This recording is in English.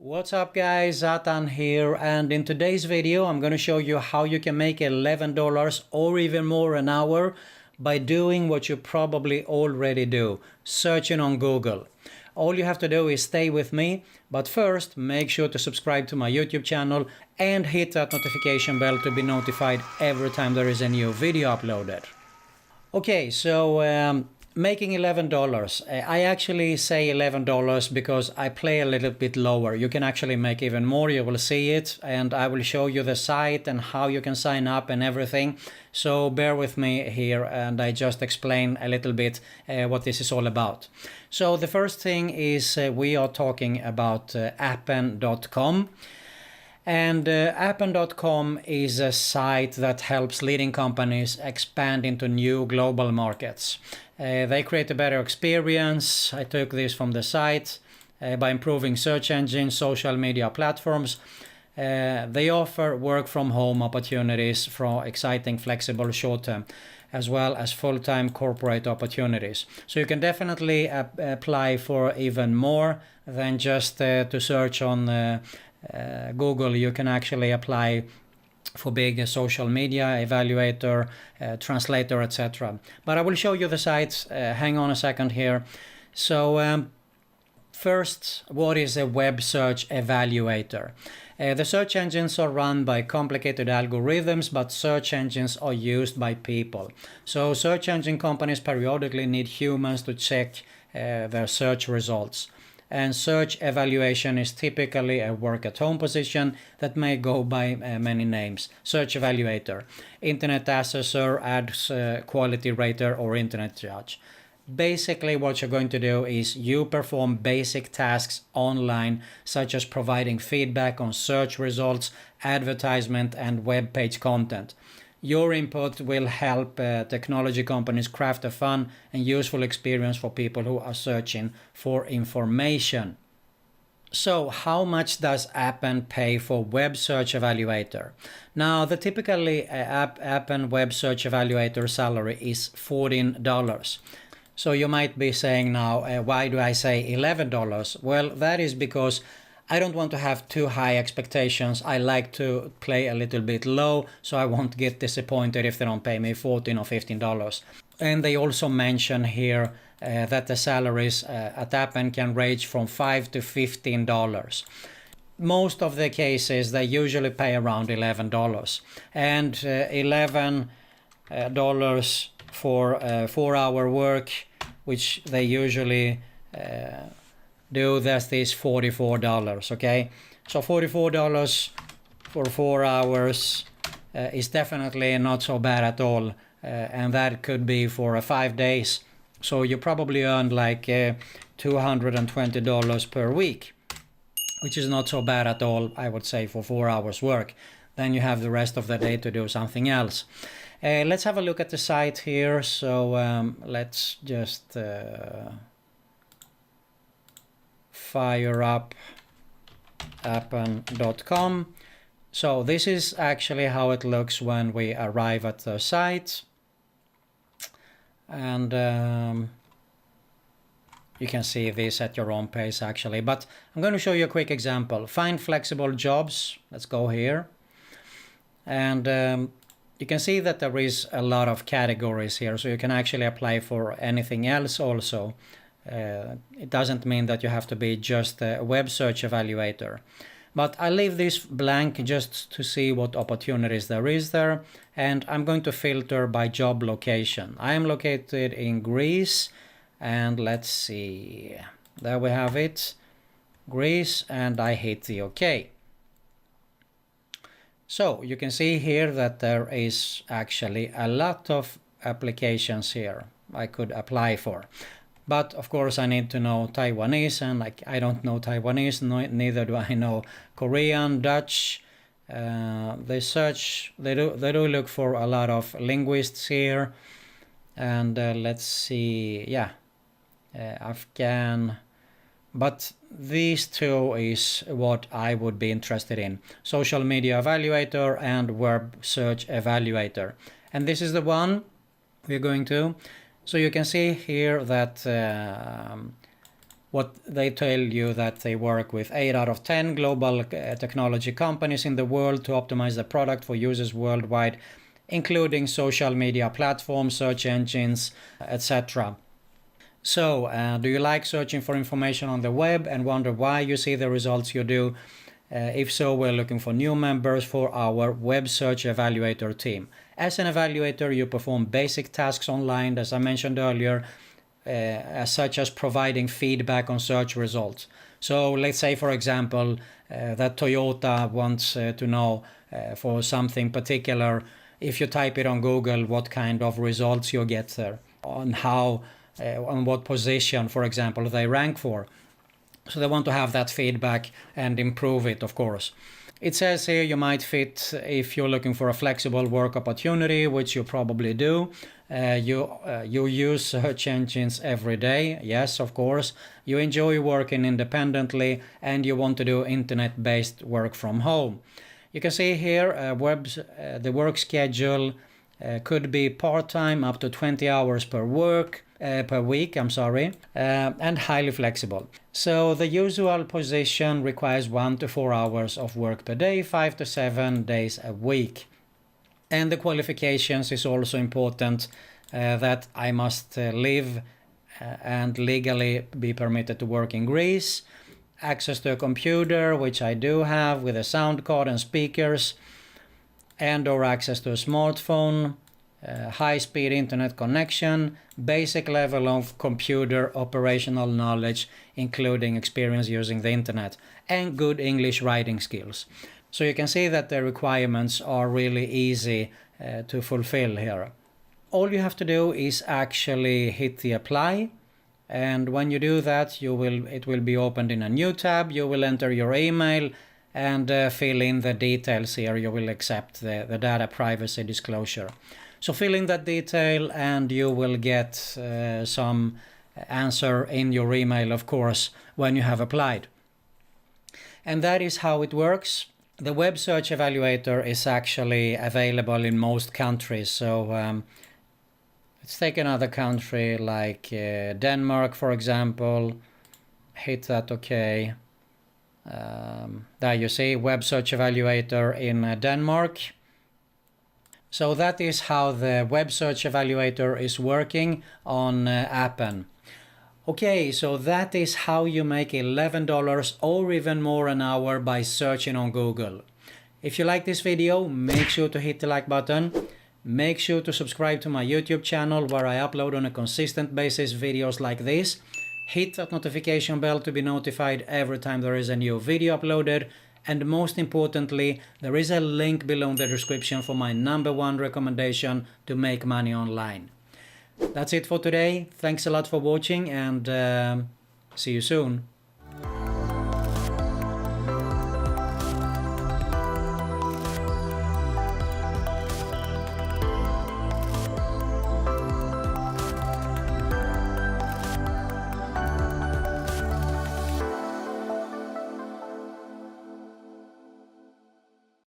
What's up guys, Atan here, and in today's video I'm going to show you how you can make $11 or even more an hour by doing what you probably already do, searching on Google. All you have to do is stay with me, but first make sure to subscribe to my YouTube channel and hit that notification bell to be notified every time there is a new video uploaded. Okay, so making $11. I actually say $11 because I play a little bit lower. You can actually make even more, you will see it, and I will show you the site and how you can sign up and everything. So bear with me here and I just explain a little bit what this is all about. So the first thing is we are talking about appen.com. And appen.com is a site that helps leading companies expand into new global markets. They create a better experience. I took this from the site by improving search engines, social media platforms. They offer work from home opportunities for exciting, flexible, short-term, as well as full-time corporate opportunities. So you can definitely apply for even more than just to search on Google. You can actually apply for big social media, evaluator, translator, etc. But I will show you the sites. Hang on a second here. So first, what is a web search evaluator? The search engines are run by complicated algorithms, but search engines are used by people. So search engine companies periodically need humans to check their search results. And search evaluation is typically a work-at-home position that may go by many names. Search evaluator, internet assessor, ads quality rater, or internet judge. Basically what you're going to do is you perform basic tasks online, such as providing feedback on search results, advertisement, and web page content. Your input will help technology companies craft a fun and useful experience for people who are searching for information. So how much does Appen pay for web search evaluator? Now the typically Appen web search evaluator salary is $14. So you might be saying now, why do I say $11? Well, that is because I don't want to have too high expectations. I like to play a little bit low, so I won't get disappointed if they don't pay me $14 or $15. And they also mention here that the salaries at Appen can range from $5 to $15. Most of the cases, they usually pay around $11. And $11 for 4-hour work, which they usually do, that is $44, okay? So $44 for 4 hours is definitely not so bad at all, and that could be for 5 days. So you probably earn like $220 per week, which is not so bad at all, I would say, for 4 hours work. Then you have the rest of the day to do something else. Let's have a look at the site here. So let's just fire up appen.com. So this is actually how it looks when we arrive at the site. And you can see this at your own pace actually. But I'm going to show you a quick example. Find flexible jobs. Let's go here. And you can see that there is a lot of categories here. So you can actually apply for anything else also. It doesn't mean that you have to be just a web search evaluator. But I leave this blank just to see what opportunities there is there. And I'm going to filter by job location. I am located in Greece. And let's see. There we have it. Greece. And I hit the OK. So you can see here that there is actually a lot of applications here I could apply for. But of course I need to know Taiwanese, and like I don't know Taiwanese, neither do I know Korean, Dutch. They do look for a lot of linguists here. And let's see, yeah, Afghan. But these two is what I would be interested in. Social media evaluator and web search evaluator. And this is the one we're going to. So you can see here that what they tell you that they work with 8 out of 10 global technology companies in the world to optimize the product for users worldwide, including social media platforms, search engines, etc. So, do you like searching for information on the web and wonder why you see the results you do? If so, we're looking for new members for our web search evaluator team. As an evaluator, you perform basic tasks online, as I mentioned earlier, such as providing feedback on search results. So let's say, for example, that Toyota wants to know for something particular, if you type it on Google, what kind of results you get there, on what position, for example, they rank for. So they want to have that feedback and improve it, of course. It says here you might fit if you're looking for a flexible work opportunity, which you probably do. You use search engines every day. Yes, of course. You enjoy working independently and you want to do internet-based work from home. You can see here the work schedule could be part-time, up to 20 hours per week, and highly flexible. So the usual position requires 1 to 4 hours of work per day, 5 to 7 days a week. And the qualifications is also important, that I must live and legally be permitted to work in Greece, access to a computer, which I do have with a sound card and speakers, and or access to a smartphone, high-speed internet connection, basic level of computer operational knowledge, including experience using the internet, and good English writing skills. So you can see that the requirements are really easy to fulfill here. All you have to do is actually hit the apply, and when you do that, it will be opened in a new tab. You will enter your email and fill in the details here. You will accept the data privacy disclosure. So fill in that detail and you will get some answer in your email, of course, when you have applied. And that is how it works. The web search evaluator is actually available in most countries. So let's take another country like Denmark, for example. Hit that OK. There you see web search evaluator in Denmark. So that is how the web search evaluator is working on Appen. Okay, so that is how you make $11 or even more an hour by searching on Google. If you like this video, make sure to hit the like button. Make sure to subscribe to my YouTube channel where I upload on a consistent basis videos like this. Hit that notification bell to be notified every time there is a new video uploaded. And most importantly, there is a link below in the description for my #1 recommendation to make money online. That's it for today. Thanks a lot for watching and see you soon.